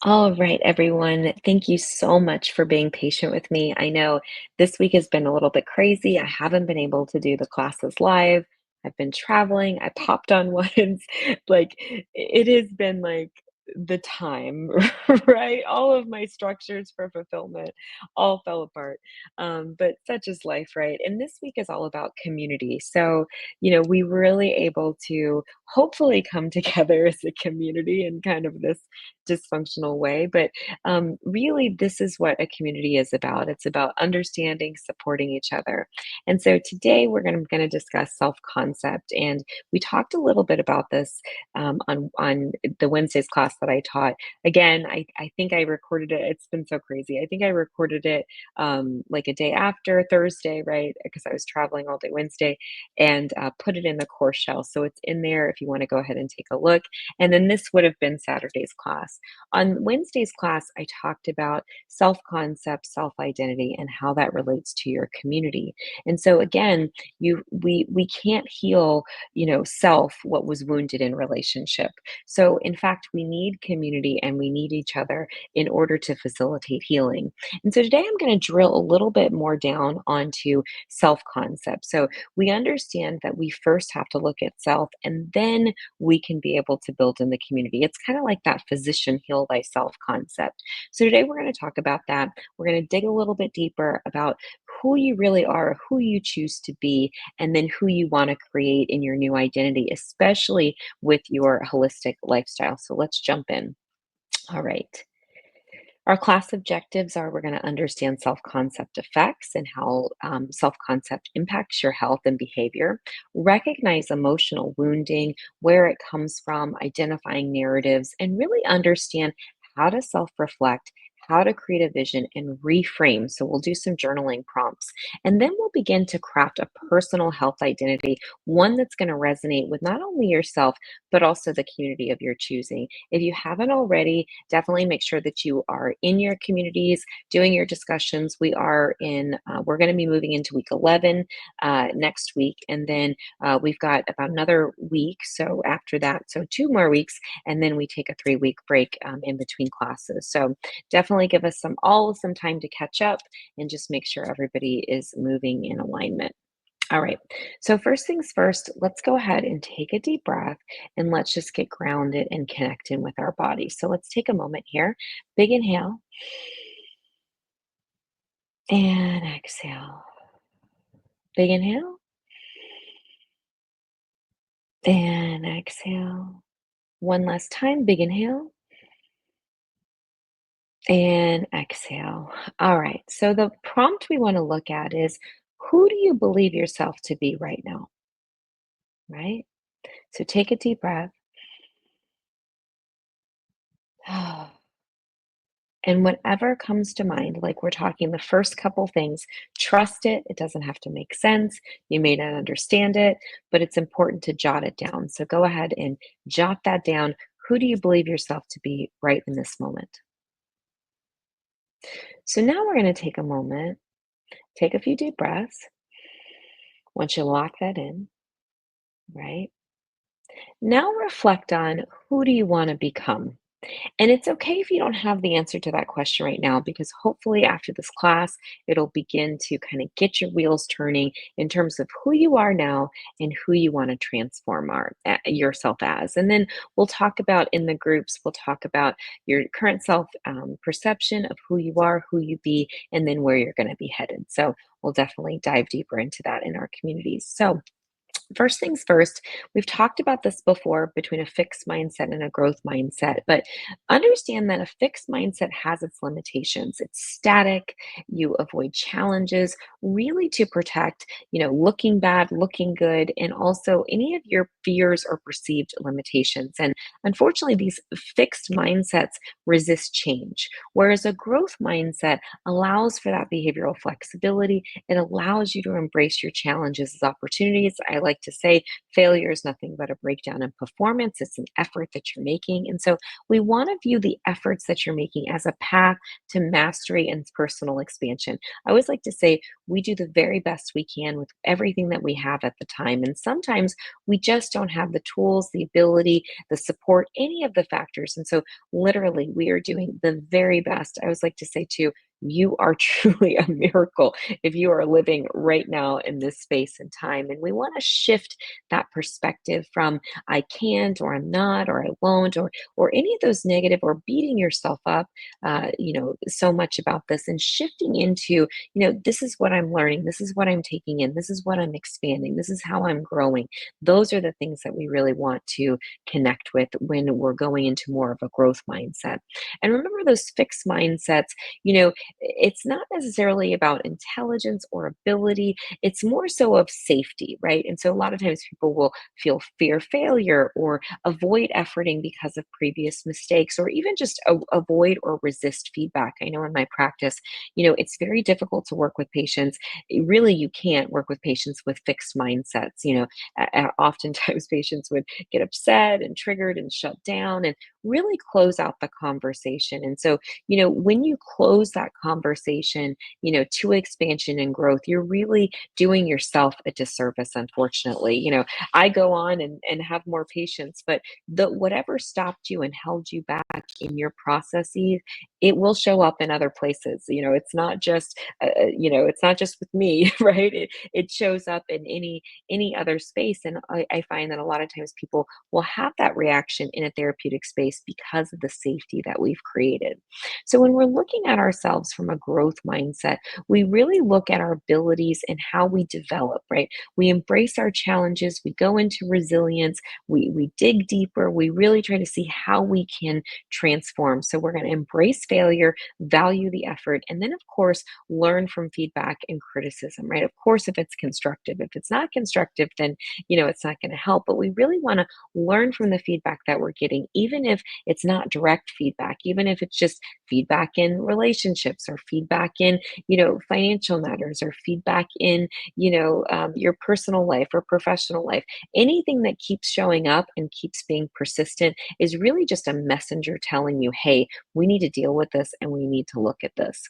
All right, everyone. Thank you so much for being patient with me. I know this week has been a little bit crazy. I haven't been able to do the classes live. I've been traveling. I popped on once. Like, it has been like the time, right? All of my structures for fulfillment all fell apart. But such is life, right? And this week is all about community. So, we were really able to hopefully come together as a community in kind of this dysfunctional way. But really, this is what a community is about. It's about understanding, supporting each other. And so today we're going to discuss self concept, and we talked a little bit about this on the Wednesdays class that I taught. Again, I think I recorded it. It's been so crazy. I think I recorded it like a day after Thursday, right? Because I was traveling all day Wednesday, and put it in the course shell. So it's in there if you want to go ahead and take a look. And then this would have been Saturday's class. On Wednesday's class, I talked about self concept, self identity, and how that relates to your community. And so again, we can't heal, self what was wounded in relationship. So in fact, we need community and we need each other in order to facilitate healing. And so today I'm going to drill a little bit more down onto self concept. So we understand that we first have to look at self and then we can be able to build in the community. It's kind of like that physician heal thyself concept. So today we're going to talk about that. We're going to dig a little bit deeper about who you really are, who you choose to be, and then who you want to create in your new identity, especially with your holistic lifestyle. So let's jump in. All right. Our class objectives are we're going to understand self concept effects and how self concept impacts your health and behavior, recognize emotional wounding, where it comes from, identifying narratives, and really understand how to self reflect. How to create a vision and reframe. So, we'll do some journaling prompts. And then we'll begin to craft a personal health identity, one that's going to resonate with not only yourself, but also the community of your choosing. If you haven't already, definitely make sure that you are in your communities doing your discussions. We're going to be moving into week 11 next week. And then we've got about another week. So after that, so 2 more weeks, and then we take a 3-week break in between classes. So definitely give us some time to catch up and just make sure everybody is moving in alignment. All right. So, first things first, let's go ahead and take a deep breath and let's just get grounded and connect in with our body. So, let's take a moment here. Big inhale and exhale. Big inhale and exhale. One last time. Big inhale and exhale. All right. So, the prompt we want to look at is, who do you believe yourself to be right now? Right? So, take a deep breath. And whatever comes to mind, like we're talking the first couple things, trust it. It doesn't have to make sense. You may not understand it, but it's important to jot it down. So go ahead and jot that down. Who do you believe yourself to be right in this moment? So now we're going to take a moment, take a few deep breaths. Once you lock that in, right? Now reflect on, who do you want to become? And it's okay if you don't have the answer to that question right now, because hopefully after this class, it'll begin to kind of get your wheels turning in terms of who you are now and who you want to transform yourself as. And then we'll talk about in the groups, we'll talk about your current self perception of who you are, who you be, and then where you're going to be headed. So we'll definitely dive deeper into that in our communities. So, first things first, we've talked about this before between a fixed mindset and a growth mindset, but understand that a fixed mindset has its limitations. It's static. You avoid challenges really to protect, looking bad, looking good, and also any of your fears or perceived limitations. And unfortunately, these fixed mindsets resist change, whereas a growth mindset allows for that behavioral flexibility. It allows you to embrace your challenges as opportunities. I like like to say failure is nothing but a breakdown in performance. It's an effort that you're making. And so we want to view the efforts that you're making as a path to mastery and personal expansion. I always like to say we do the very best we can with everything that we have at the time. And sometimes we just don't have the tools, the ability, the support, any of the factors. And so, literally, we are doing the very best. I always like to say, too, you are truly a miracle if you are living right now in this space and time. And we want to shift that perspective from I can't, or I'm not, or I won't, or any of those negative, or beating yourself up, so much about this, and shifting into, this is what I'm learning, this is what I'm taking in, this is what I'm expanding, this is how I'm growing. Those are the things that we really want to connect with when we're going into more of a growth mindset. And remember, those fixed mindsets, it's not necessarily about intelligence or ability, it's more so of safety, right? And so a lot of times people will feel fear failure, or avoid efforting because of previous mistakes, or even just avoid or resist feedback. I know in my practice, it's very difficult to work with patients. Really, you can't work with patients with fixed mindsets. Oftentimes patients would get upset and triggered and shut down and really close out the conversation. And so, when you close that conversation, to expansion and growth, you're really doing yourself a disservice, unfortunately. I go on and have more patience, but the whatever stopped you and held you back in your processes, it will show up in other places. It's not just with me, right? It shows up in any other space. And I find that a lot of times people will have that reaction in a therapeutic space because of the safety that we've created. So when we're looking at ourselves from a growth mindset, we really look at our abilities and how we develop, right? We embrace our challenges, we go into resilience, we dig deeper, we really try to see how we can transform. So we're going to embrace failure, value the effort, and then, of course, learn from feedback and criticism, right? Of course, if it's constructive. If it's not constructive, then, it's not going to help. But we really want to learn from the feedback that we're getting, even if it's not direct feedback, even if it's just feedback in relationships, or feedback in, financial matters, or feedback in, your personal life or professional life. Anything that keeps showing up and keeps being persistent is really just a messenger telling you, hey, we need to deal with this and we need to look at this.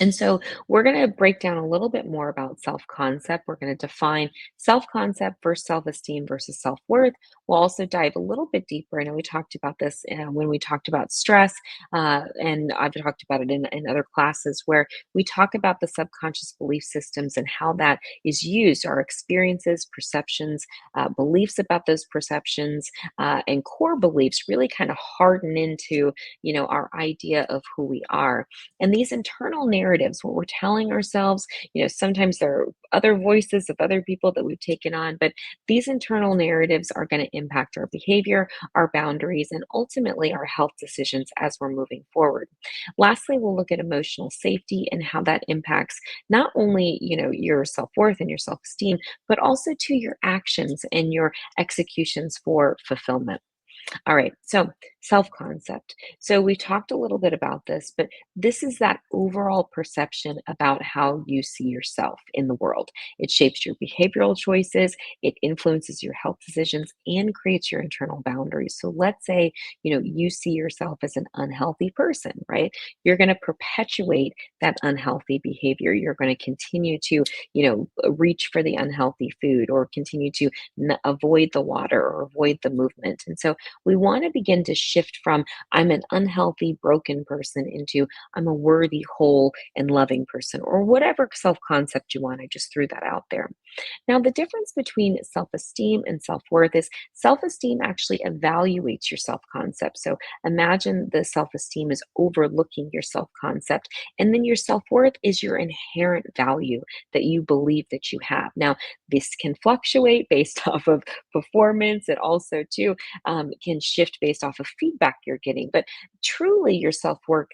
And so we're going to break down a little bit more about self concept. We're going to define self concept versus self esteem versus self worth. We'll also dive a little bit deeper. I know we talked about this when we talked about stress, and I've talked about it in other classes, where we talk about the subconscious belief systems and how that is used, our experiences, perceptions, beliefs about those perceptions, and core beliefs really kind of harden into, our idea of who we are. And these internal narratives, what we're telling ourselves, sometimes there are other voices of other people that we've taken on, but these internal narratives are going to impact our behavior, our boundaries, and ultimately our health decisions as we're moving forward. Lastly, we'll look at emotional safety and how that impacts not only, your self-worth and your self-esteem, but also to your actions and your executions for fulfillment. All right, so self concept. So we talked a little bit about this, but this is that overall perception about how you see yourself in the world. It shapes your behavioral choices, it influences your health decisions, and creates your internal boundaries. So let's say, you see yourself as an unhealthy person, right? You're going to perpetuate that unhealthy behavior. You're going to continue to, reach for the unhealthy food, or continue to avoid the water, or avoid the movement. And so we want to begin to shift from I'm an unhealthy, broken person into I'm a worthy, whole, and loving person, or whatever self concept you want. I just threw that out there. Now, the difference between self esteem and self worth is self esteem actually evaluates your self concept. So imagine the self esteem is overlooking your self concept, and then your self worth is your inherent value that you believe that you have. Now, this can fluctuate based off of performance, and also, too, can shift based off of feedback you're getting. But truly, your self worth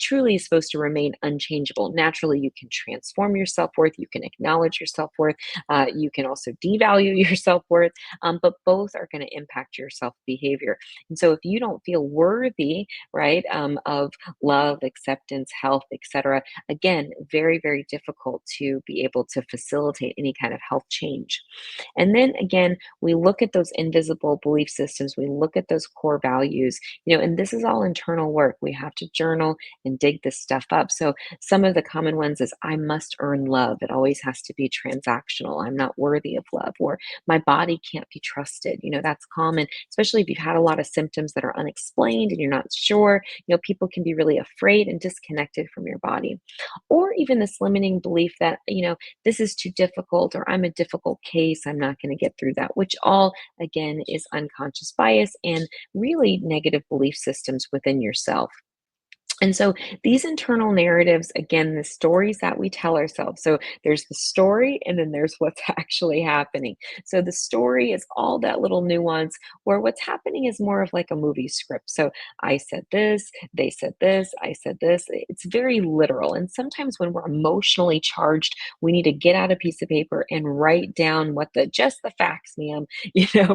truly is supposed to remain unchangeable. Naturally, you can transform your self worth, you can acknowledge your self worth, You can also devalue your self-worth, but both are going to impact your self-behavior. And so if you don't feel worthy, right, of love, acceptance, health, etc., again, very, very difficult to be able to facilitate any kind of health change. And then again, we look at those invisible belief systems, we look at those core values, and this is all internal work. We have to journal and dig this stuff up. So some of the common ones is I must earn love. It always has to be transactional. I'm not worthy of love, or my body can't be trusted. That's common, especially if you've had a lot of symptoms that are unexplained and you're not sure. People can be really afraid and disconnected from your body. Or even this limiting belief that, this is too difficult, or I'm a difficult case, I'm not going to get through that, which all, again, is unconscious bias and really negative belief systems within yourself. And so these internal narratives, again, the stories that we tell ourselves. So there's the story and then there's what's actually happening. So the story is all that little nuance where what's happening is more of like a movie script. So I said this, they said this, I said this. It's very literal. And sometimes when we're emotionally charged, we need to get out a piece of paper and write down just the facts, ma'am,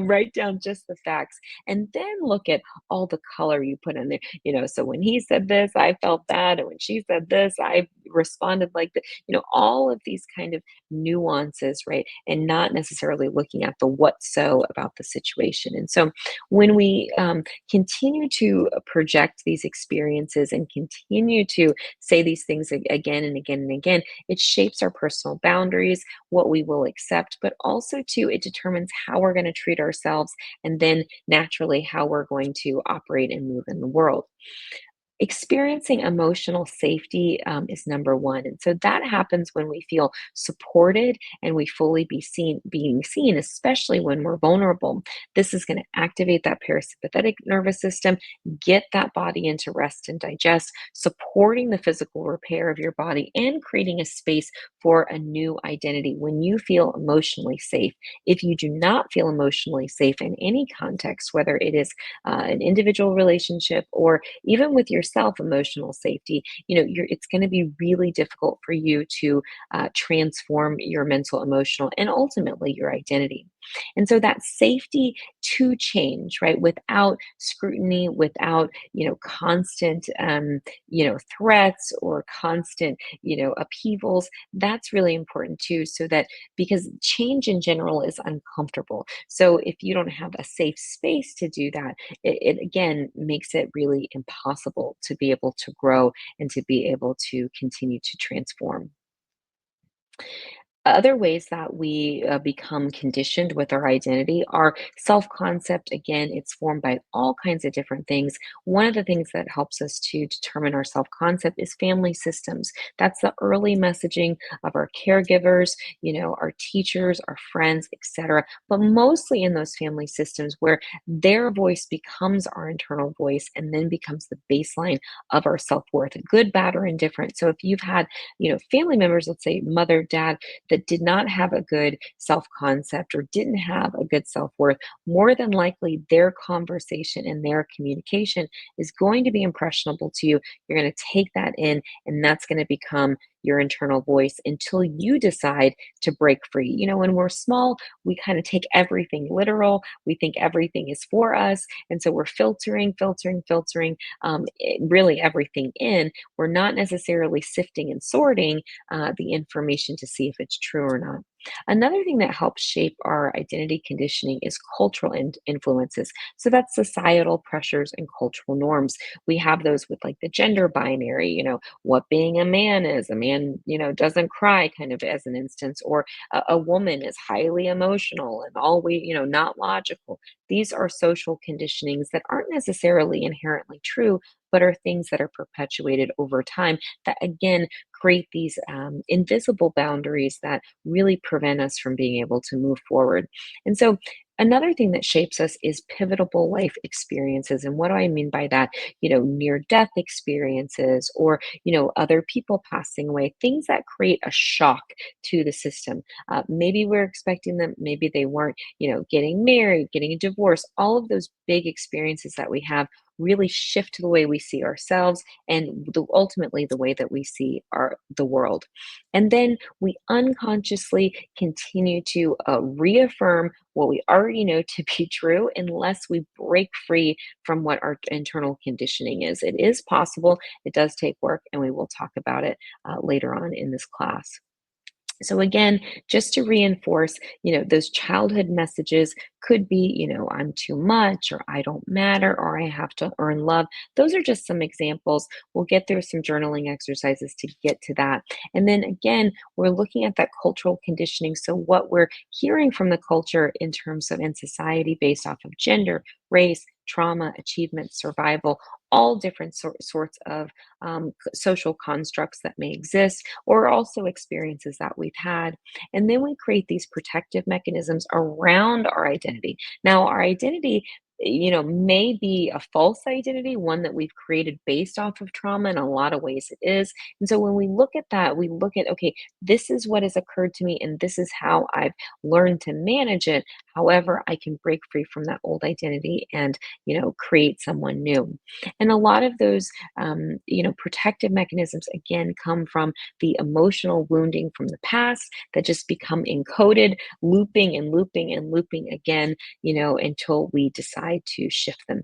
write down just the facts and then look at all the color you put in there. So when he said this, I felt that, and when she said this, I responded like that. All of these kind of nuances, right? And not necessarily looking at the what so about the situation. And so when we continue to project these experiences and continue to say these things again and again and again, it shapes our personal boundaries, what we will accept, but also too, it determines how we're going to treat ourselves and then naturally how we're going to operate and move in the world. Experiencing emotional safety is number one. And so that happens when we feel supported and we fully being seen, especially when we're vulnerable. This is going to activate that parasympathetic nervous system, get that body into rest and digest, supporting the physical repair of your body and creating a space for a new identity when you feel emotionally safe. If you do not feel emotionally safe in any context, whether it is an individual relationship or even with yourself, emotional safety, it's going to be really difficult for you to transform your mental, emotional, and ultimately your identity. And so that safety to change, right, without scrutiny, without, constant, threats or constant, upheavals, that's really important too. So that because change in general is uncomfortable. So if you don't have a safe space to do that, it again makes it really impossible to be able to grow and to be able to continue to transform. Other ways that we become conditioned with our identity are self concept. Again, it's formed by all kinds of different things. One of the things that helps us to determine our self concept is family systems. That's the early messaging of our caregivers, our teachers, our friends, etc. But mostly in those family systems where their voice becomes our internal voice and then becomes the baseline of our self worth, good, bad, or indifferent. So if you've had, family members, let's say mother, dad, that did not have a good self concept or didn't have a good self worth, more than likely their conversation and their communication is going to be impressionable to you. You're going to take that in, and that's going to become your internal voice until you decide to break free. When we're small, we kind of take everything literal. We think everything is for us. And so we're filtering, really everything in. We're not necessarily sifting and sorting the information to see if it's true or not. Another thing that helps shape our identity conditioning is cultural influences. So that's societal pressures and cultural norms. We have those with like the gender binary, what being a man is. A man, doesn't cry, kind of as an instance, or a woman is highly emotional and always, not logical. These are social conditionings that aren't necessarily inherently true, but are things that are perpetuated over time that, again, create these invisible boundaries that really prevent us from being able to move forward. And so, another thing that shapes us is pivotal life experiences. And what do I mean by that? Near death experiences or, other people passing away, things that create a shock to the system. Maybe we're expecting them, maybe they weren't, getting married, getting a divorce, all of those big experiences that we have really shift the way we see ourselves and ultimately the way that we see the world. And then we unconsciously continue to reaffirm what we already know to be true unless we break free from what our internal conditioning is. It is possible, it does take work, and we will talk about it later on in this class. So again, just to reinforce, those childhood messages could be, I'm too much, or I don't matter, or I have to earn love. Those are just some examples. We'll get through some journaling exercises to get to that. And then again, we're looking at that cultural conditioning. So what we're hearing from the culture in terms of in society based off of gender, race, trauma, achievement, survival, all different sorts of social constructs that may exist or also experiences that we've had. And then we create these protective mechanisms around our identity. Now, our identity, may be a false identity, one that we've created based off of trauma. In a lot of ways, it is. And so when we look at that, we look at, okay, this is what has occurred to me, and this is how I've learned to manage it. However, I can break free from that old identity and, create someone new. And a lot of those, protective mechanisms, again, come from the emotional wounding from the past that just become encoded, looping and looping and looping again, until we decide to shift them.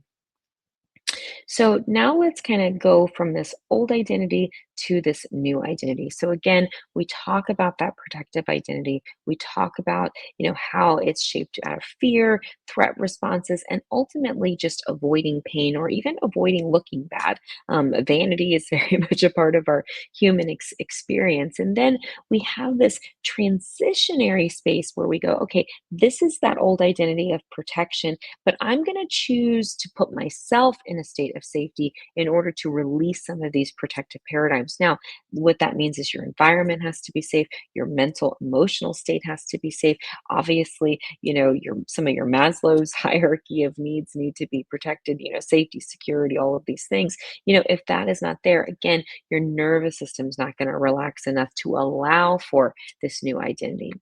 So now let's kind of go from this old identity to this new identity. So again, we talk about that protective identity. We talk about, how it's shaped out of fear, threat responses, and ultimately just avoiding pain or even avoiding looking bad. Vanity is very much a part of our human experience. And then we have this transitionary space where we go, okay, this is that old identity of protection, but I'm going to choose to put myself in a state of safety in order to release some of these protective paradigms. Now, what that means is your environment has to be safe, your mental, emotional state has to be safe. Obviously, your some of your Maslow's hierarchy of needs need to be protected, safety, security, all of these things. If that is not there, again, your nervous system is not going to relax enough to allow for this new identity.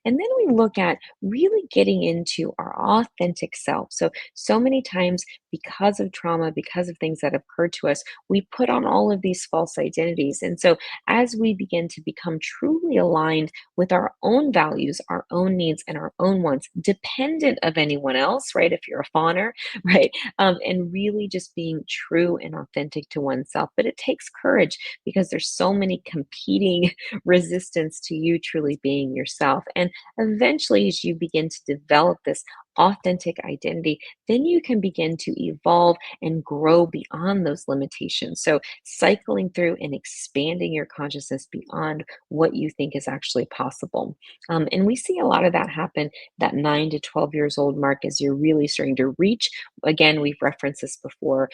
And then we look at really getting into our authentic self. So many times, because of trauma, because of things that have occurred to us, we put on all of these false identities. And so, as we begin to become truly aligned with our own values, our own needs, and our own wants, dependent of anyone else, right? If you're a fawner, right? And really just being true and authentic to oneself. But it takes courage because there's so many competing resistance to you truly being yourself. And eventually, as you begin to develop this authentic identity, then you can begin to evolve and grow beyond those limitations. So, cycling through and expanding your consciousness beyond what you think is actually possible. And we see a lot of that happen that 9 to 12 years old mark as you're really starting to reach. Again, we've referenced this before,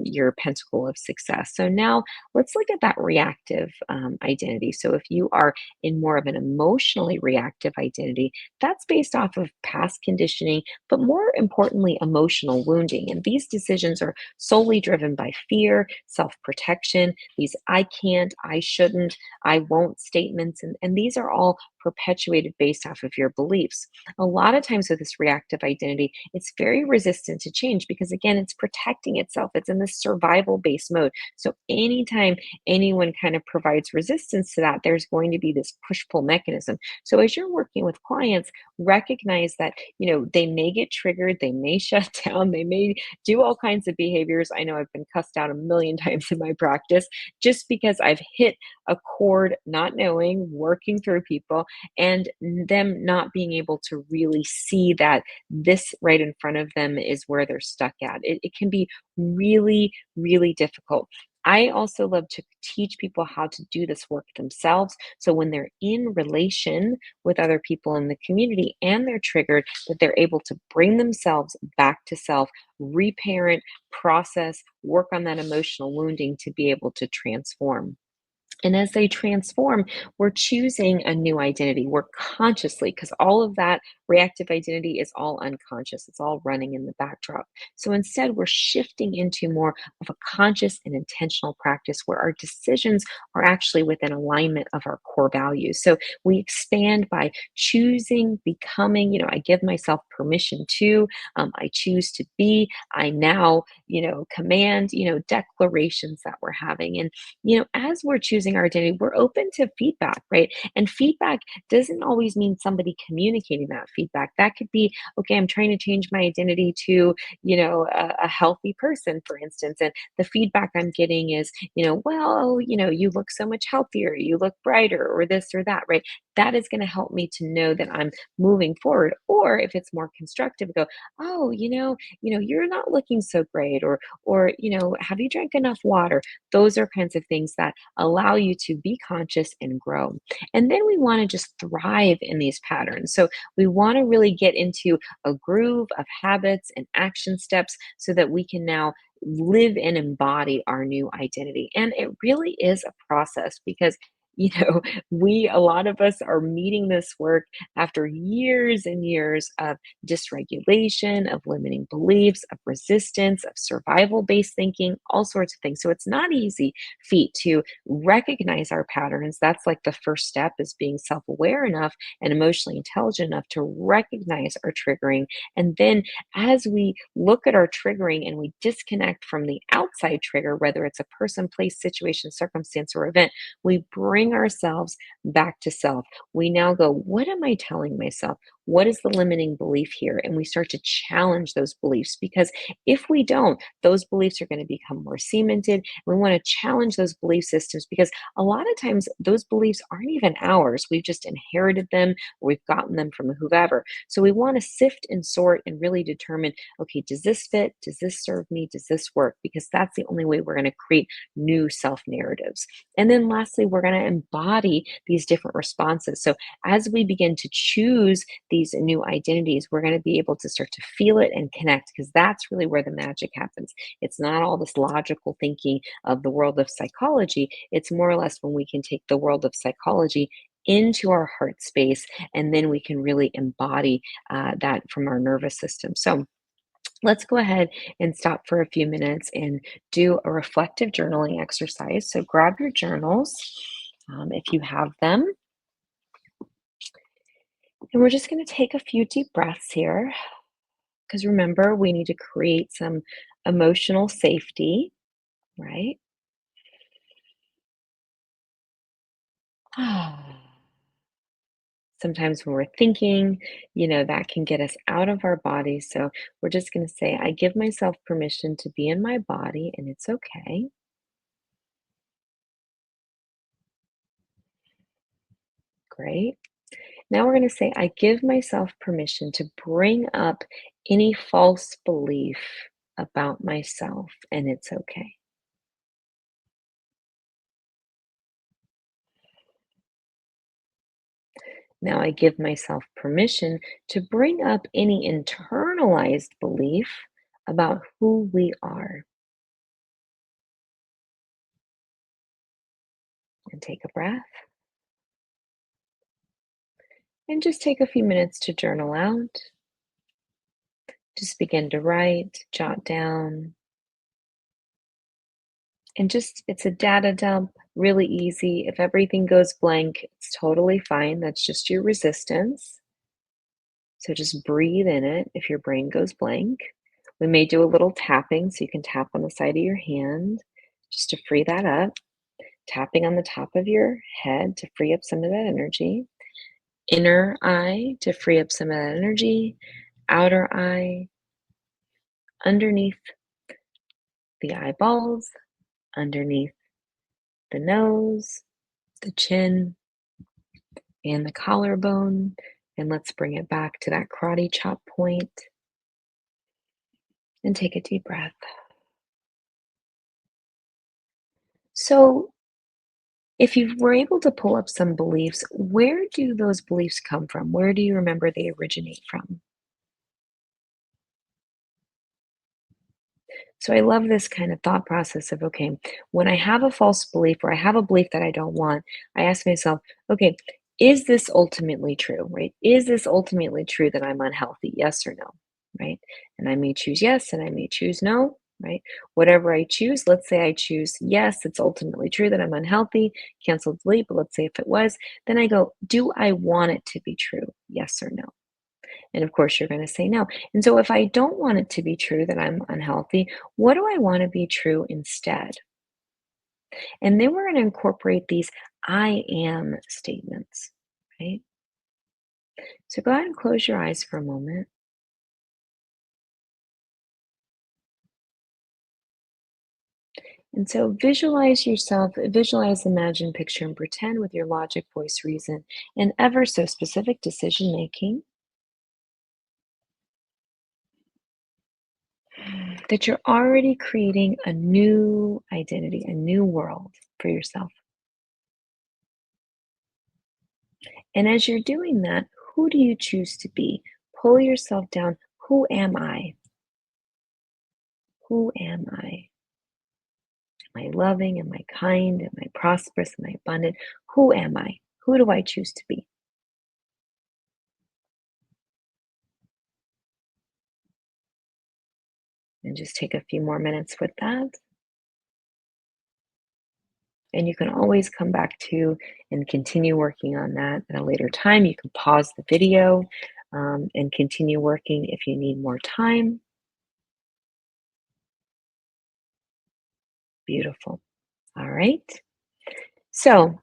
your pentacle of success. So, now let's look at that reactive identity. So, if you are in more of an emotionally reactive identity, that's based off of past conditioning, but more importantly, emotional wounding. And these decisions are solely driven by fear, self protection, these I can't, I shouldn't, I won't statements. And these are all perpetuated based off of your beliefs. A lot of times with this reactive identity, it's very resistant to change because, again, it's protecting itself. It's in this survival based mode. So, anytime anyone kind of provides resistance to that, there's going to be this push pull mechanism. So, as you're working with clients, recognize that, they may get triggered, they may shut down, they may do all kinds of behaviors. I know I've been cussed out a million times in my practice just because I've hit a chord, not knowing, working through people, and them not being able to really see that this right in front of them is where they're stuck at. It can be really, really difficult. I also love to teach people how to do this work themselves. So when they're in relation with other people in the community and they're triggered, that they're able to bring themselves back to self, reparent, process, work on that emotional wounding to be able to transform. And as they transform, we're choosing a new identity. We're consciously, because all of that reactive identity is all unconscious, it's all running in the backdrop. So instead, we're shifting into more of a conscious and intentional practice where our decisions are actually within alignment of our core values. So we expand by choosing, becoming, I give myself permission to, I choose to be, I now, command, declarations that we're having. And as we're choosing our identity, we're open to feedback, right? And feedback doesn't always mean somebody communicating that feedback. That could be, okay, I'm trying to change my identity to, a healthy person, for instance. And the feedback I'm getting is, well, you look so much healthier, you look brighter, or this or that, right? That is going to help me to know that I'm moving forward. Or if it's more constructive, go, oh, you're not looking so great, or have you drank enough water? Those are kinds of things that allow you to be conscious and grow. And then we want to just thrive in these patterns. So we want to really get into a groove of habits and action steps so that we can now live and embody our new identity. And it really is a process because a lot of us are meeting this work after years and years of dysregulation, of limiting beliefs, of resistance, of survival based thinking, all sorts of things. So it's not easy feat to recognize our patterns. That's like the first step is being self aware enough and emotionally intelligent enough to recognize our triggering. And then as we look at our triggering and we disconnect from the outside trigger, whether it's a person, place, situation, circumstance, or event, we bring ourselves back to self. We now go, what am I telling myself? What is the limiting belief here? And we start to challenge those beliefs because if we don't, those beliefs are going to become more cemented. We want to challenge those belief systems because a lot of times those beliefs aren't even ours. We've just inherited them or we've gotten them from whoever. So we want to sift and sort and really determine, okay, does this fit? Does this serve me? Does this work? Because that's the only way we're going to create new self narratives. And then lastly, we're going to embody these different responses. So as we begin to choose these new identities, we're going to be able to start to feel it and connect because that's really where the magic happens. It's not all this logical thinking of the world of psychology. It's more or less when we can take the world of psychology into our heart space, and then we can really embody that from our nervous system. So let's go ahead and stop for a few minutes and do a reflective journaling exercise. So grab your journals if you have them. And we're just going to take a few deep breaths here because remember, we need to create some emotional safety, right? Sometimes when we're thinking, that can get us out of our body. So we're just going to say, I give myself permission to be in my body and it's okay. Great. Now we're going to say, I give myself permission to bring up any false belief about myself and it's okay. Now I give myself permission to bring up any internalized belief about who we are. And take a breath and just take a few minutes to journal out. Just begin to write, jot down, and just it's a data dump, really easy. If everything goes blank, it's totally fine. That's just your resistance. So just breathe in it if your brain goes blank. We may do a little tapping, so you can tap on the side of your hand just to free that up. Tapping on the top of your head to free up some of that energy. Inner eye to free up some of that energy. Outer eye, underneath the eyeballs, underneath the nose, the chin, and the collarbone. And let's bring it back to that karate chop point and take a deep breath. So, if you were able to pull up some beliefs, where do those beliefs come from? Where do you remember they originate from? So I love this kind of thought process of, okay, when I have a false belief or I have a belief that I don't want, I ask myself, okay, is this ultimately true, right? Is this ultimately true that I'm unhealthy? Yes or no, right? And I may choose yes and I may choose no, right? Whatever I choose, let's say I choose yes, it's ultimately true that I'm unhealthy, cancel delete, but let's say if it was, then I go, do I want it to be true? Yes or no? And of course, you're going to say no. And so, if I don't want it to be true that I'm unhealthy, what do I want to be true instead? And then we're going to incorporate these I am statements, right? So, go ahead and close your eyes for a moment. And so, visualize yourself, visualize, imagine, picture, and pretend with your logic, voice, reason, and ever so specific decision making that you're already creating a new identity, a new world for yourself. And as you're doing that, who do you choose to be? Pull yourself down. Who am I? Who am I? Am I loving? Am I kind? Am I prosperous? Am I abundant? Who am I? Who do I choose to be? And just take a few more minutes with that. And you can always come back to and continue working on that at a later time. You can pause the video and continue working if you need more time. Beautiful. All right. So,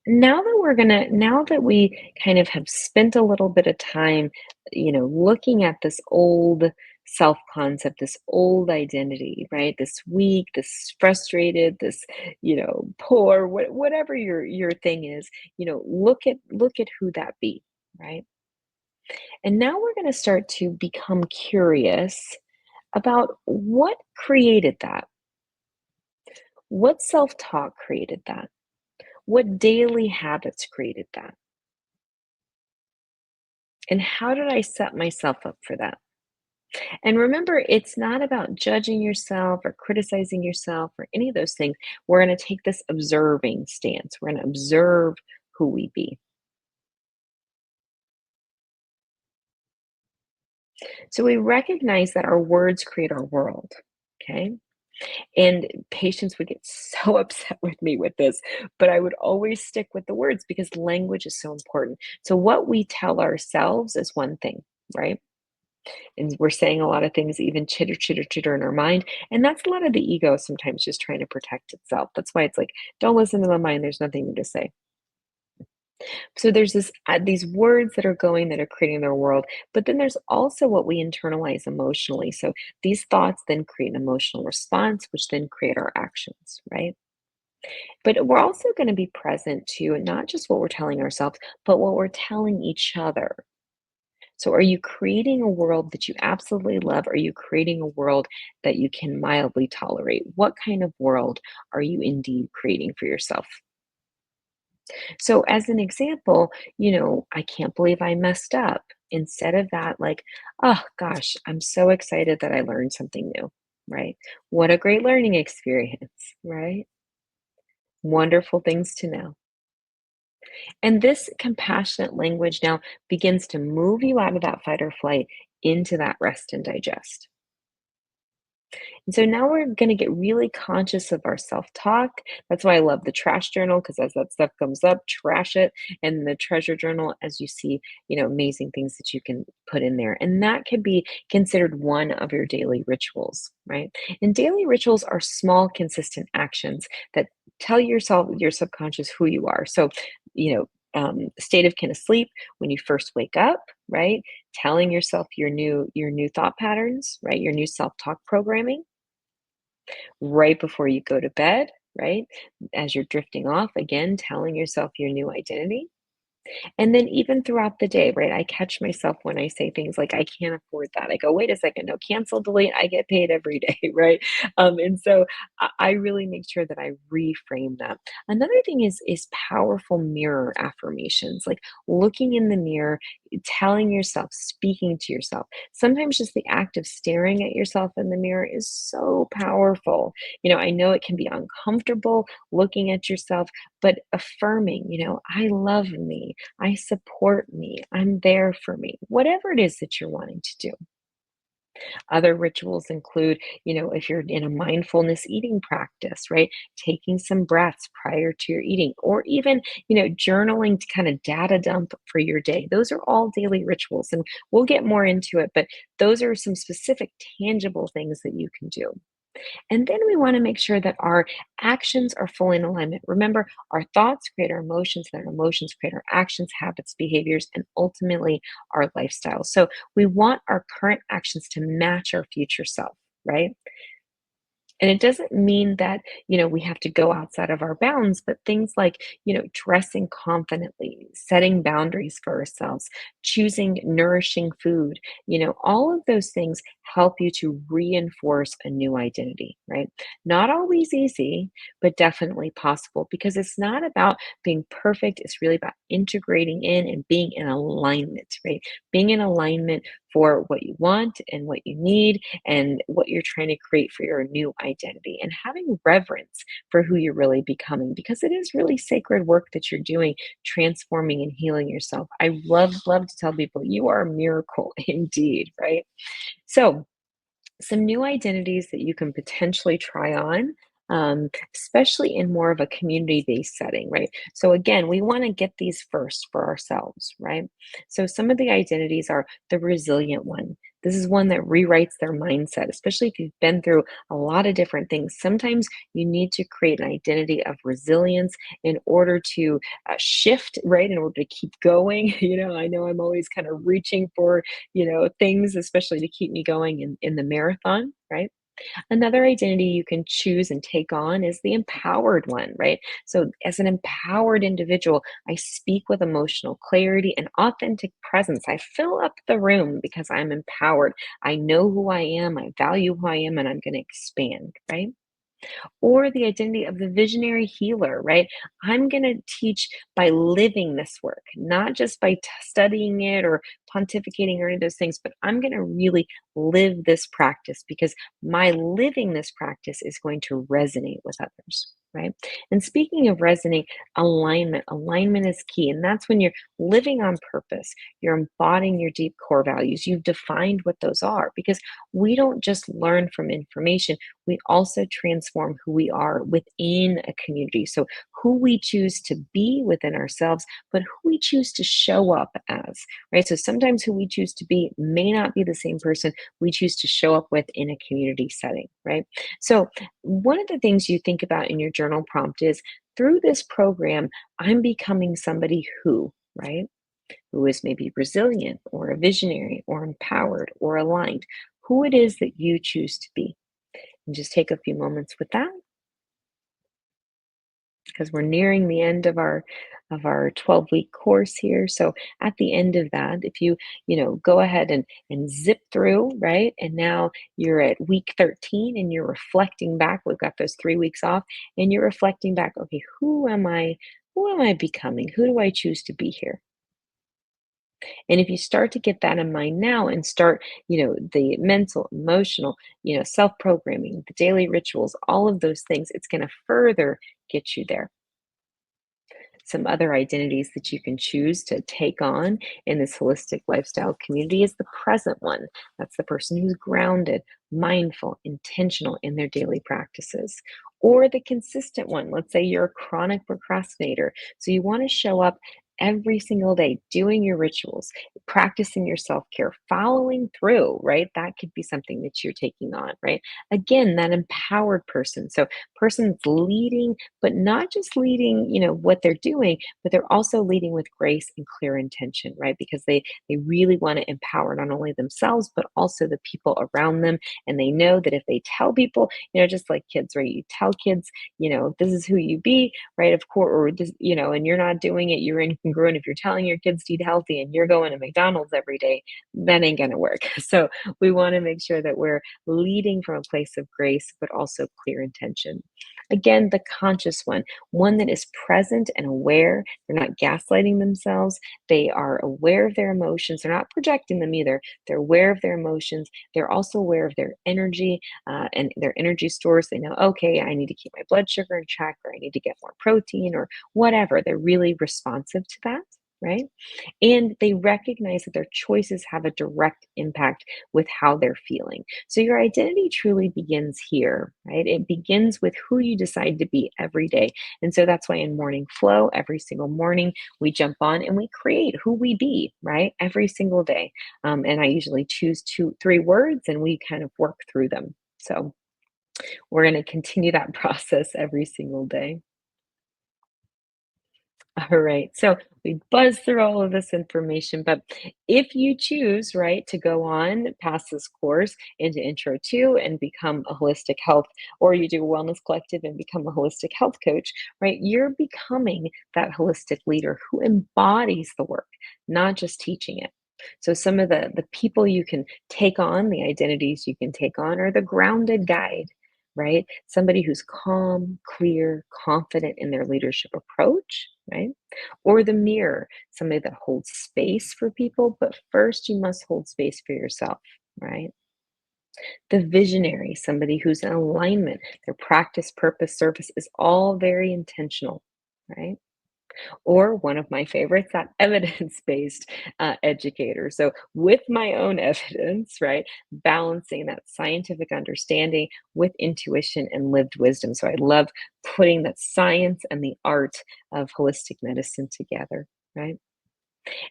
now that we kind of have spent a little bit of time, looking at this old self concept, this old identity, right? This weak, this frustrated, this, poor, whatever your thing is, look at who that be, right? And now we're going to start to become curious about what created that. What self-talk created that? What daily habits created that? And how did I set myself up for that? And remember, it's not about judging yourself or criticizing yourself or any of those things. We're going to take this observing stance. We're going to observe who we be. So we recognize that our words create our world. Okay. And patients would get so upset with me with this, but I would always stick with the words because language is so important. So what we tell ourselves is one thing, right? And we're saying a lot of things, even chitter, chitter, chitter in our mind. And that's a lot of the ego sometimes just trying to protect itself. That's why it's like, don't listen to the mind. There's nothing new to say. So there's these words that are going that are creating their world, but then there's also what we internalize emotionally. So these thoughts then create an emotional response, which then create our actions, right? But we're also going to be present to not just what we're telling ourselves, but what we're telling each other. So, are you creating a world that you absolutely love? Are you creating a world that you can mildly tolerate? What kind of world are you indeed creating for yourself? So, as an example, I can't believe I messed up. Instead of that, like, oh gosh, I'm so excited that I learned something new, right? What a great learning experience, right? Wonderful things to know. And this compassionate language now begins to move you out of that fight or flight into that rest and digest. And so now we're going to get really conscious of our self talk. That's why I love the trash journal because as that stuff comes up, trash it. And the treasure journal, as you see, amazing things that you can put in there. And that could be considered one of your daily rituals, right? And daily rituals are small, consistent actions that tell yourself, your subconscious, who you are. So, state of kind of sleep when you first wake up, right? Telling yourself your new thought patterns, right? Your new self-talk programming right before you go to bed, right? As you're drifting off, again, telling yourself your new identity. And then even throughout the day, right, I catch myself when I say things like, "I can't afford that." I go, "Wait a second, no, cancel, delete, I get paid every day," right? And so I really make sure that I reframe that. Another thing is powerful mirror affirmations, like looking in the mirror, telling yourself, speaking to yourself. Sometimes just the act of staring at yourself in the mirror is so powerful. I know it can be uncomfortable looking at yourself, but affirming, I love me, I support me, I'm there for me, whatever it is that you're wanting to do. Other rituals include, if you're in a mindfulness eating practice, right? Taking some breaths prior to your eating, or even, journaling to kind of data dump for your day. Those are all daily rituals, and we'll get more into it, but those are some specific, tangible things that you can do. And then we want to make sure that our actions are fully in alignment. Remember, our thoughts create our emotions, and our emotions create our actions, habits, behaviors, and ultimately our lifestyle. So we want our current actions to match our future self, right? And it doesn't mean that, we have to go outside of our bounds, but things like, dressing confidently, setting boundaries for ourselves, choosing nourishing food, all of those things help you to reinforce a new identity, right? Not always easy, but definitely possible because it's not about being perfect. It's really about integrating in and being in alignment, right? Being in alignment for what you want and what you need and what you're trying to create for your new identity, and having reverence for who you're really becoming because it is really sacred work that you're doing, transforming and healing yourself. I love to tell people you are a miracle indeed, right? So some new identities that you can potentially try on, especially in more of a community based setting, right? So, again, we want to get these first for ourselves, right? So, some of the identities are the resilient one. This is one that rewrites their mindset, especially if you've been through a lot of different things. Sometimes you need to create an identity of resilience in order to shift, right? In order to keep going. I know I'm always kind of reaching for things, especially to keep me going in the marathon, right? Another identity you can choose and take on is the empowered one, right? So, as an empowered individual, I speak with emotional clarity and authentic presence. I fill up the room because I'm empowered. I know who I am, I value who I am, and I'm going to expand, right? Or the identity of the visionary healer, right? I'm going to teach by living this work, not just by studying it or pontificating or any of those things, but I'm going to really live this practice because my living this practice is going to resonate with others. Right. And speaking of resonate, alignment is key. And that's when you're living on purpose, you're embodying your deep core values. You've defined what those are because we don't just learn from information, we also transform who we are within a community. So, who we choose to be within ourselves, but who we choose to show up as, right? So, sometimes who we choose to be may not be the same person we choose to show up with in a community setting, right? So, one of the things you think about in your journal prompt is through this program, I'm becoming somebody who, right? Who is maybe resilient or a visionary or empowered or aligned, who it is that you choose to be. And just take a few moments with that because we're nearing the end of our 12-week course here. So at the end of that, if you go ahead and zip through, right? And now you're at week 13 and you're reflecting back. We've got those 3 weeks off, and you're reflecting back, okay, who am I? Who am I becoming? Who do I choose to be here? And if you start to get that in mind now and start, the mental, emotional, self-programming, the daily rituals, all of those things, it's going to further get you there. Some other identities that you can choose to take on in this holistic lifestyle community is the present one. That's the person who's grounded, mindful, intentional in their daily practices. Or the consistent one. Let's say you're a chronic procrastinator. So you want to show up every single day doing your rituals, practicing your self care, following through, right? That could be something that you're taking on, right? Again, that empowered person. So, person that's leading, but not just leading, what they're doing, but they're also leading with grace and clear intention, right? Because they really want to empower not only themselves, but also the people around them. And they know that if they tell people, just like kids, right? You tell kids, this is who you be, right? Of course, or this, and you're not doing it, you're in congruent. If you're telling your kids to eat healthy and you're going to McDonald's every day, that ain't gonna work. So we want to make sure that we're leading from a place of grace, but also clear intention. Again, the conscious one that is present and aware. They're not gaslighting themselves. They are aware of their emotions. They're not projecting them either. They're aware of their emotions. They're also aware of their energy and their energy stores. They know, okay, I need to keep my blood sugar in check, or I need to get more protein, or whatever. They're really responsive to that, right? And they recognize that their choices have a direct impact with how they're feeling. So your identity truly begins here, right? It begins with who you decide to be every day. And so that's why in Morning Flow, every single morning, we jump on and we create who we be, right? Every single day. And I usually choose two, three words and we kind of work through them. So we're going to continue that process every single day. All right. So we buzz through all of this information, but if you choose, right, to go on past this course into Intro 2 and become a holistic health, or you do Wellness Collective and become a holistic health coach, right, you're becoming that holistic leader who embodies the work, not just teaching it. So some of the people you can take on, the identities you can take on, are the grounded guide, right? Somebody who's calm, clear, confident in their leadership approach, right? Or the mirror, somebody that holds space for people, but first you must hold space for yourself, right? The visionary, somebody who's in alignment, their practice, purpose, service is all very intentional, right? Or one of my favorites, that evidence-based educator. So with my own evidence, right, balancing that scientific understanding with intuition and lived wisdom. So I love putting that science and the art of holistic medicine together, right?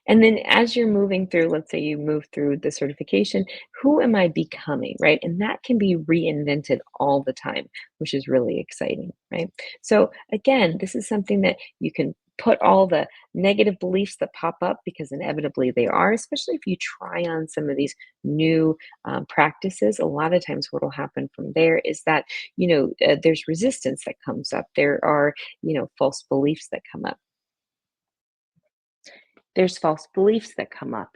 And then as you're moving through, let's say you move through the certification, who am I becoming, right? And that can be reinvented all the time, which is really exciting, right? So again, this is something that you can put all the negative beliefs that pop up, because inevitably they are, especially if you try on some of these new practices. A lot of times what will happen from there is that, there's resistance that comes up. There are, false beliefs that come up. There's false beliefs that come up,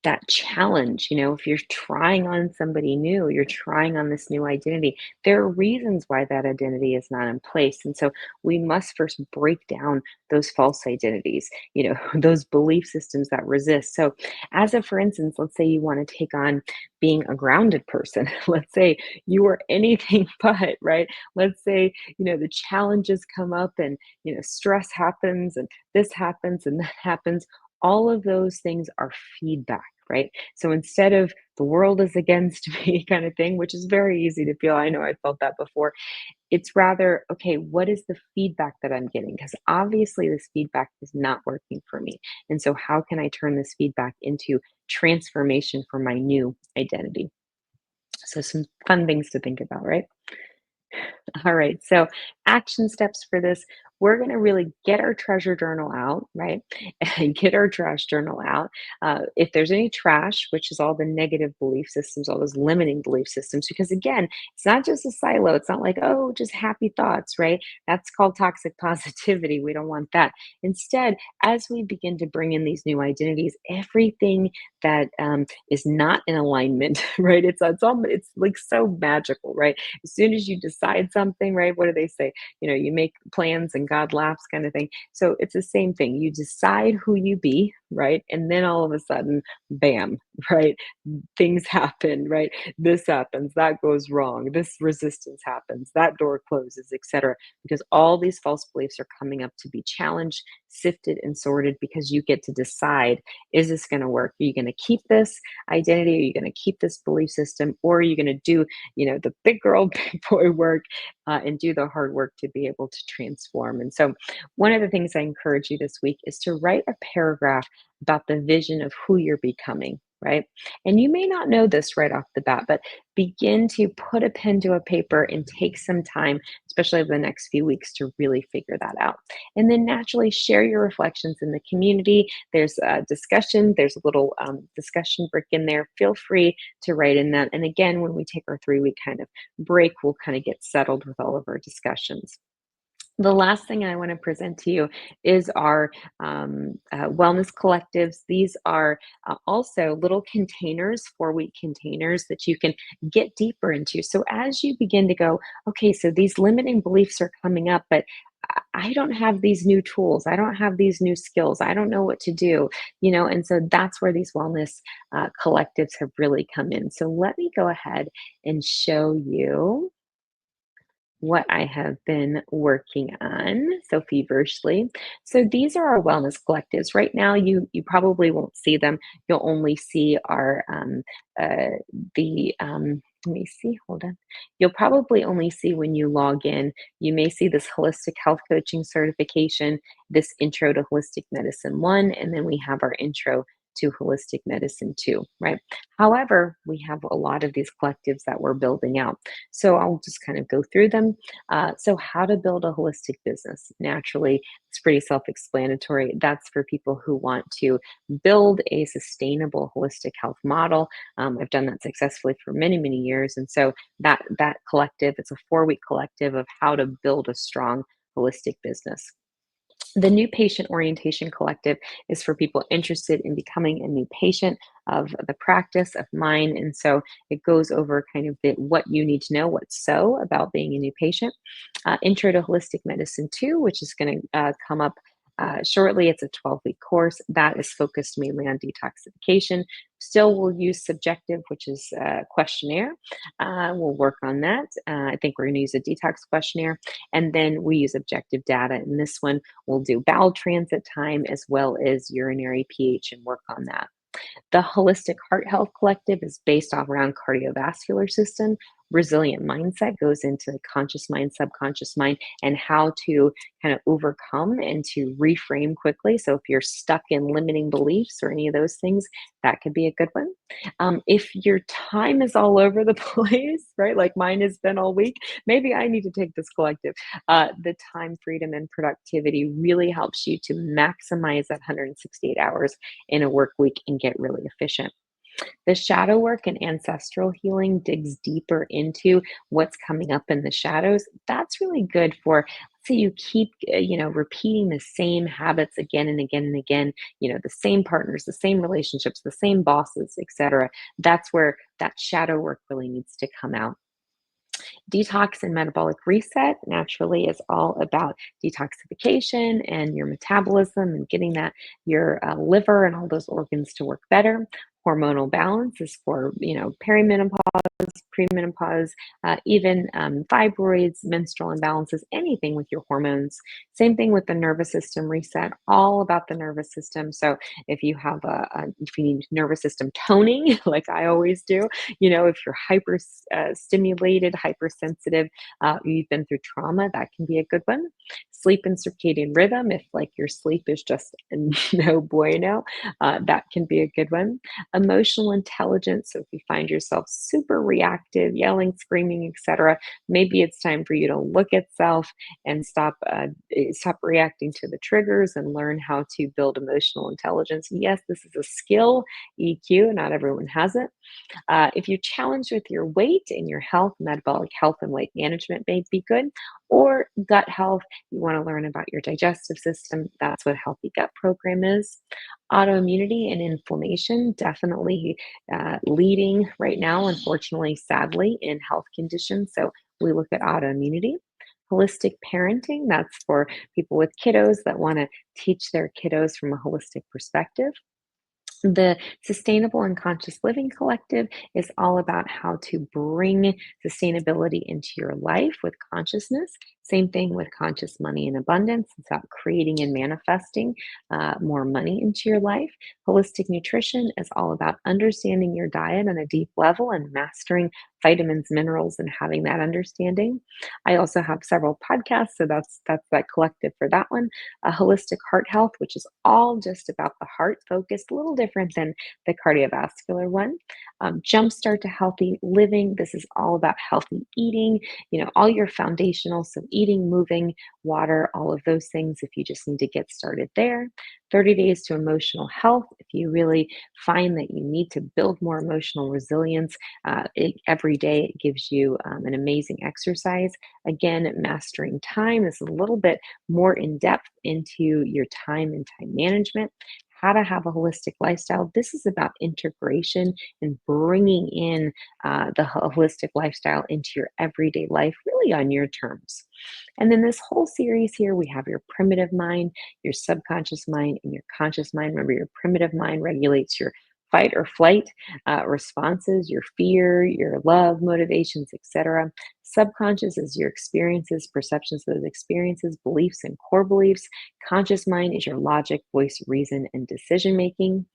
that challenge, if you're trying on somebody new, you're trying on this new identity, there are reasons why that identity is not in place. And so we must first break down those false identities, those belief systems that resist. So for instance, let's say you want to take on being a grounded person. Let's say you are anything but, right? Let's say, the challenges come up and, stress happens and this happens and that happens. All of those things are feedback, right? So instead of the world is against me kind of thing, which is very easy to feel, I know I felt that before, it's rather, okay, what is the feedback that I'm getting? Because obviously this feedback is not working for me. And so how can I turn this feedback into transformation for my new identity? So some fun things to think about, right? All right. So, action steps for this. We're going to really get our treasure journal out, right? And get our trash journal out. If there's any trash, which is all the negative belief systems, all those limiting belief systems, because again, it's not just a silo. It's not like, oh, just happy thoughts, right? That's called toxic positivity. We don't want that. Instead, as we begin to bring in these new identities, everything that is not in alignment, right? It's like so magical, right? As soon as you decide something, right? What do they say? You make plans and God laughs kind of thing. So it's the same thing. You decide who you be, right? And then all of a sudden, bam, right? Things happen, right? This happens, that goes wrong, this resistance happens, that door closes, etc. Because all these false beliefs are coming up to be challenged, sifted, and sorted, because you get to decide, is this going to work? Are you going to keep this identity? Are you going to keep this belief system? Or are you going to do, the big girl, big boy work and do the hard work to be able to transform? And so one of the things I encourage you this week is to write a paragraph about the vision of who you're becoming, right? And you may not know this right off the bat, but begin to put a pen to a paper and take some time, especially over the next few weeks, to really figure that out. And then naturally share your reflections in the community. There's a discussion, there's a little discussion brick in there. Feel free to write in that. And again, when we take our 3-week kind of break, we'll kind of get settled with all of our discussions. The last thing I want to present to you is our wellness collectives. These are also little containers, 4-week containers that you can get deeper into. So as you begin to go, okay, so these limiting beliefs are coming up, but I don't have these new tools. I don't have these new skills. I don't know what to do, and so that's where these wellness collectives have really come in. So let me go ahead and show you what I have been working on so feverishly. So these are our wellness collectives. Right now, you probably won't see them. You'll only see our uh, the let me see, hold on. You'll probably only see when you log in. You may see this holistic health coaching certification, this intro to holistic medicine one, and then we have our intro to holistic medicine two, right? However, we have a lot of these collectives that we're building out. So I'll just kind of go through them. So, how to build a holistic business naturally, it's pretty self explanatory. That's for people who want to build a sustainable holistic health model. I've done that successfully for many, many years. And so, that collective, it's a 4-week collective of how to build a strong holistic business. The New Patient Orientation Collective is for people interested in becoming a new patient of the practice of mine. And so it goes over kind of what you need to know, what's so about being a new patient. Intro to Holistic Medicine 2, which is going to come up shortly. It's a 12-week course that is focused mainly on detoxification. Still, we'll use subjective, which is a questionnaire. We'll work on that. I think we're going to use a detox questionnaire. And then we use objective data. In this one, we'll do bowel transit time as well as urinary pH and work on that. The Holistic Heart Health Collective is based off around cardiovascular system. Resilient mindset goes into conscious mind, subconscious mind, and how to kind of overcome and to reframe quickly. So if you're stuck in limiting beliefs or any of those things, that could be a good one. If your time is all over the place, right, like mine has been all week, maybe I need to take this collective. The time, freedom, and productivity really helps you to maximize that 168 hours in a work week and get really efficient. The shadow work and ancestral healing digs deeper into what's coming up in the shadows. That's really good for, let's say you keep, repeating the same habits again and again and again, the same partners, the same relationships, the same bosses, etc. That's where that shadow work really needs to come out. Detox and metabolic reset naturally is all about detoxification and your metabolism and getting that your liver and all those organs to work better. Hormonal balance is for perimenopause, premenopause, even fibroids, menstrual imbalances, anything with your hormones. Same thing with the nervous system reset, all about the nervous system. So if you have if you need nervous system toning, like I always do, if you're hyper stimulated, hypersensitive, you've been through trauma, that can be a good one. Sleep and circadian rhythm, if like your sleep is just no bueno, that can be a good one. Emotional intelligence, so if you find yourself super reactive, yelling, screaming, etc., maybe it's time for you to look at self and stop reacting to the triggers and learn how to build emotional intelligence. Yes, this is a skill, EQ, not everyone has it. If you're challenged with your weight and your health, metabolic health and weight management may be good, or gut health, you want to learn about your digestive system. That's what Healthy Gut Program is. Autoimmunity and inflammation, definitely leading right now, unfortunately, sadly, in health conditions. So we look at autoimmunity. Holistic parenting, that's for people with kiddos that want to teach their kiddos from a holistic perspective. The Sustainable and Conscious Living Collective is all about how to bring sustainability into your life with consciousness. Same thing with Conscious Money and Abundance. It's about creating and manifesting more money into your life. Holistic Nutrition is all about understanding your diet on a deep level and mastering vitamins, minerals, and having that understanding. I also have several podcasts, so that's that collective for that one. Holistic Heart Health, which is all just about the heart focused, a little different than the cardiovascular one. Jumpstart to Healthy Living. This is all about healthy eating, all your foundational. So eating, moving, water, all of those things if you just need to get started there. 30 days to emotional health if you really find that you need to build more emotional resilience. Every day it gives you an amazing exercise. Again, mastering time is a little bit more in depth into your time and time management. How to have a holistic lifestyle. This is about integration and bringing in the holistic lifestyle into your everyday life, really on your terms. And then this whole series here, we have your primitive mind, your subconscious mind, and your conscious mind. Remember, your primitive mind regulates your fight or flight responses, your fear, your love, motivations, etc. Subconscious is your experiences, perceptions of those experiences, beliefs, and core beliefs. Conscious mind is your logic, voice, reason, and decision making.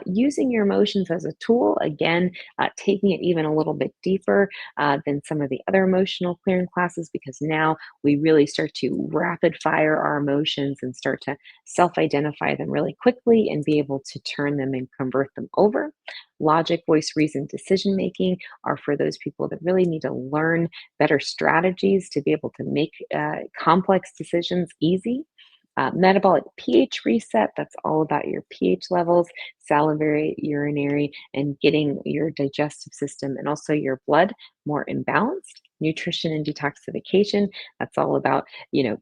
Using your emotions as a tool, again, taking it even a little bit deeper than some of the other emotional clearing classes, because now we really start to rapid fire our emotions and start to self identify them really quickly and be able to turn them and convert them over. Logic, voice, reason, decision making are for those people that really need to learn better strategies to be able to make complex decisions easy. Metabolic pH reset, that's all about your pH levels, salivary, urinary, and getting your digestive system and also your blood more imbalanced. Nutrition and detoxification, that's all about,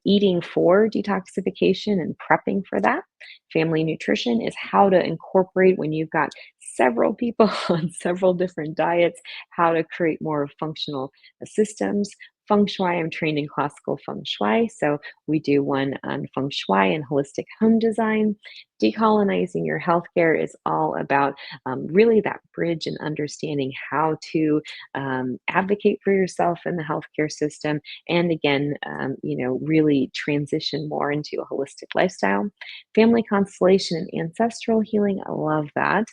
eating for detoxification and prepping for that. Family nutrition is how to incorporate when you've got several people on several different diets, how to create more functional systems. Feng Shui, I'm trained in classical Feng Shui, so we do one on Feng Shui and holistic home design. Decolonizing your healthcare is all about really that bridge and understanding how to advocate for yourself in the healthcare system. And again, really transition more into a holistic lifestyle. Family constellation and ancestral healing, I love that.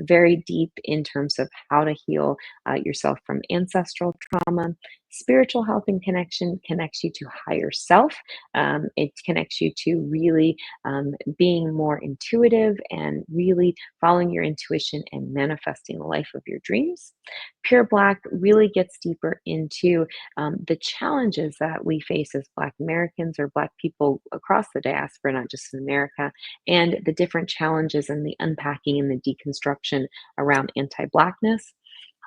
Very deep in terms of how to heal yourself from ancestral trauma. Spiritual health and connection connects you to higher self. It connects you to really being more intuitive and really following your intuition and manifesting the life of your dreams. Pure Black really gets deeper into the challenges that we face as Black Americans or Black people across the diaspora, not just in America, and the different challenges and the unpacking and the deconstruction around anti Blackness.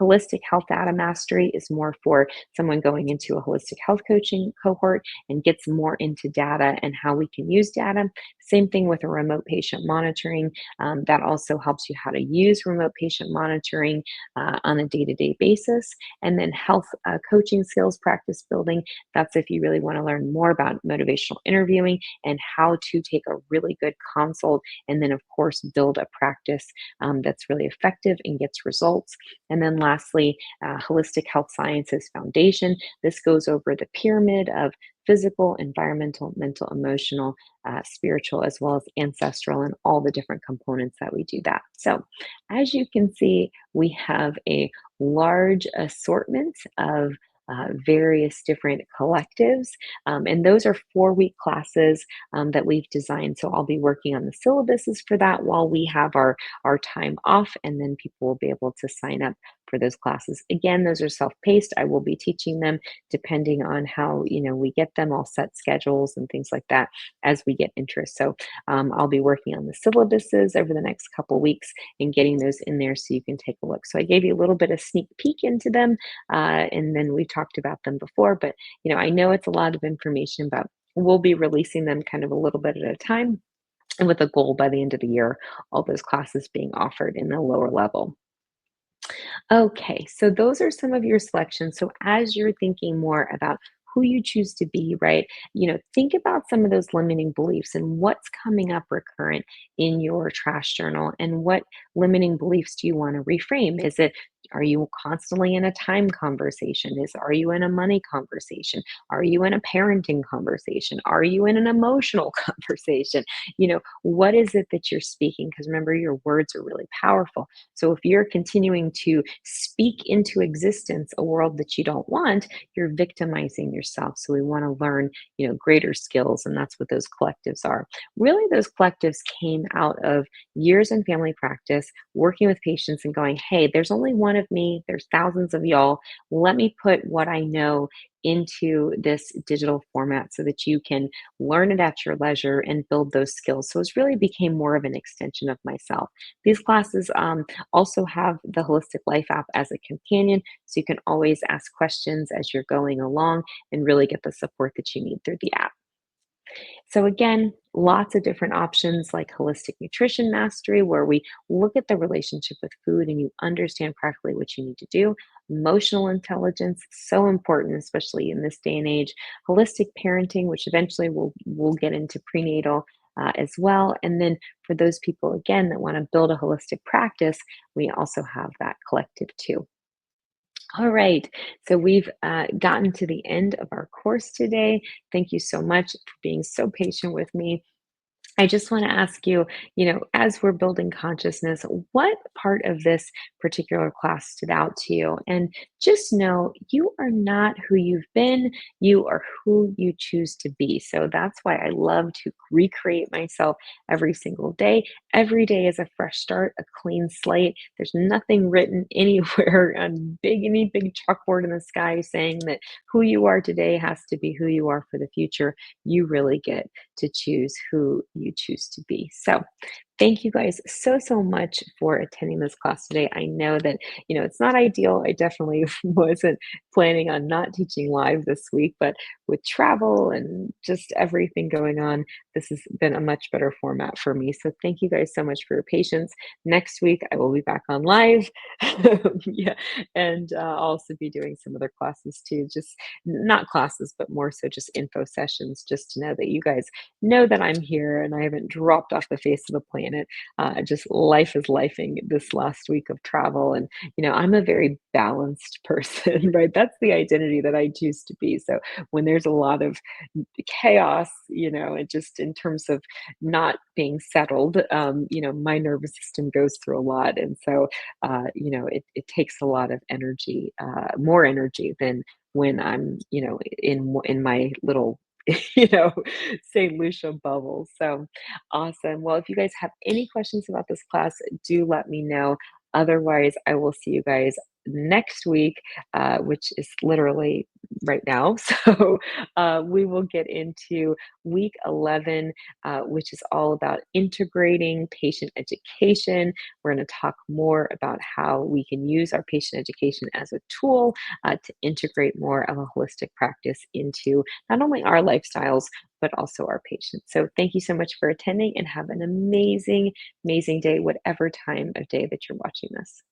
Holistic health data mastery is more for someone going into a holistic health coaching cohort and gets more into data and how we can use data. Same thing with a remote patient monitoring. That also helps you how to use remote patient monitoring on a day-to-day basis. And then health coaching skills practice building. That's if you really want to learn more about motivational interviewing and how to take a really good consult and then, of course, build a practice that's really effective and gets results. And then lastly, holistic health sciences foundation. This goes over the pyramid of physical, environmental, mental, emotional, spiritual, as well as ancestral, and all the different components that we do that. So, as you can see, we have a large assortment of various different collectives. And those are 4-week classes that we've designed. So I'll be working on the syllabuses for that while we have our time off, and then people will be able to sign up for those classes. Again, those are self-paced. I will be teaching them depending on how we get them. All set schedules and things like that as we get interest. So I'll be working on the syllabuses over the next couple weeks and getting those in there so you can take a look. So I gave you a little bit of sneak peek into them, and then we talked about them before. But I know it's a lot of information, but we'll be releasing them kind of a little bit at a time, and with a goal by the end of the year, all those classes being offered in the lower level. Okay, so those are some of your selections. So as you're thinking more about who you choose to be, right? Think about some of those limiting beliefs and what's coming up recurrent in your trash journal, and what limiting beliefs do you want to reframe? Are you constantly in a time conversation? Are you in a money conversation? Are you in a parenting conversation? Are you in an emotional conversation? What is it that you're speaking? Because remember, your words are really powerful. So if you're continuing to speak into existence a world that you don't want, you're victimizing yourself. So we want to learn, greater skills, and that's what those collectives are. Really, those collectives came out of years in family practice, working with patients and going, hey, there's only one one of me, there's thousands of y'all. Let me put what I know into this digital format so that you can learn it at your leisure and build those skills. So it's really became more of an extension of myself. These classes also have the Holistic Life app as a companion, so you can always ask questions as you're going along and really get the support that you need through the app. So, again, lots of different options like holistic nutrition mastery, where we look at the relationship with food and you understand practically what you need to do. Emotional intelligence, so important, especially in this day and age. Holistic parenting, which eventually we'll get into prenatal as well. And then for those people, again, that want to build a holistic practice, we also have that collective too. All right, so we've gotten to the end of our course today. Thank you so much for being so patient with me. I just want to ask you, as we're building consciousness, what part of this particular class stood out to you? And just know you are not who you've been, you are who you choose to be. So that's why I love to recreate myself every single day. Every day is a fresh start, a clean slate. There's nothing written anywhere on any big chalkboard in the sky saying that who you are today has to be who you are for the future. You really get to choose who you choose to be. So, thank you guys so much for attending this class today. I know that, it's not ideal. I definitely wasn't planning on not teaching live this week, but with travel and just everything going on, this has been a much better format for me. So, thank you guys so much for your patience. Next week, I will be back on live. Yeah, and I'll also be doing some other classes too, just not classes, but more so just info sessions, just to know that you guys know that I'm here and I haven't dropped off the face of the planet. Just life is lifing this last week of travel. And, I'm a very balanced person, right? That's the identity that I choose to be. So when there's a lot of chaos, and just in terms of not being settled, my nervous system goes through a lot. And so, it takes a lot of energy, more energy than when I'm, in my little you know, St. Lucia bubble. So awesome. Well, if you guys have any questions about this class, do let me know. Otherwise, I will see you guys next week, which is literally right now. So we will get into week 11, which is all about integrating patient education. We're going to talk more about how we can use our patient education as a tool to integrate more of a holistic practice into not only our lifestyles, but also our patients. So thank you so much for attending and have an amazing, amazing day, whatever time of day that you're watching this.